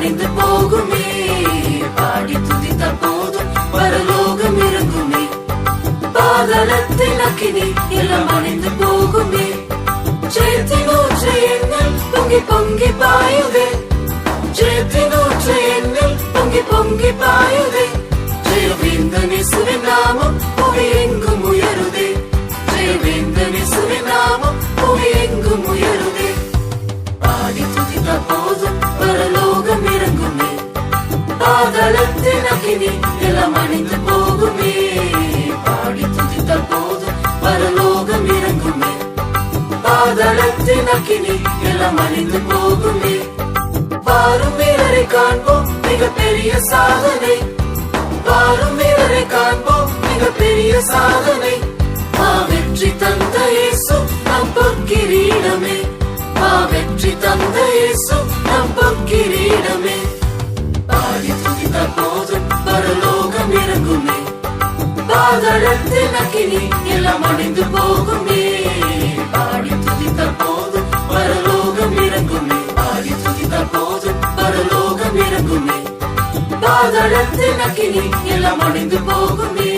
அணிந்து போகுமே. பாடி துதித்த போதும் பரலோகம் இறங்குமே. பாதாளத்தின் அக்கினி எல்லாம் அணிந்து போகுமே. ஜெயத்தின் ஊற்று என்னில் பொங்கி பொங்கி பாயுதே. ஜெயத்தின் ஊற்று என்னில் பொங்கி பொங்கி பாயுதே. ஜெயவேந்தன் இயேசுவின் நாமம் புவி எங்கும் உயருதே. ஜெயவேந்தன் இயேசுவின் நாமம் புவி எங்கும் உயருதே. பாடி துதித்த போதும் பரலோகம் இறங்குமே. பாதாளத்தின் அக்கினி எல்லாம் அணிந்து போகுமே. பாடி துதித்த போதும் பரலோகம் இறங்குமே. பாதாளத்தின் அக்கினி எல்லாம் அணிந்து போகுமே. வாரும் வீரரை காண்போம் மிகப்பெரிய சாதனை. வாரும் வீரரை காண்போம் மிகப்பெரிய சாதனை. வெற்றி தந்த இயேசு நம் பொற்கிரீடமே. வெற்றி தந்த இயேசு நம் பொற்கிரீடமே. பாடி துதித்த போதும் பரலோகம் இறங்குமே. பாதாளத்தின் அக்கினி எல்லாம் அணிந்து போகுமே. பாடி துதித்த போதும் பரலோகம் இறங்குமே. பாடி துதித்த போதும் பரலோகம் இறங்குமே. பாதாளத்தின் அக்கினி எல்லாம் அணிந்து போகுமே.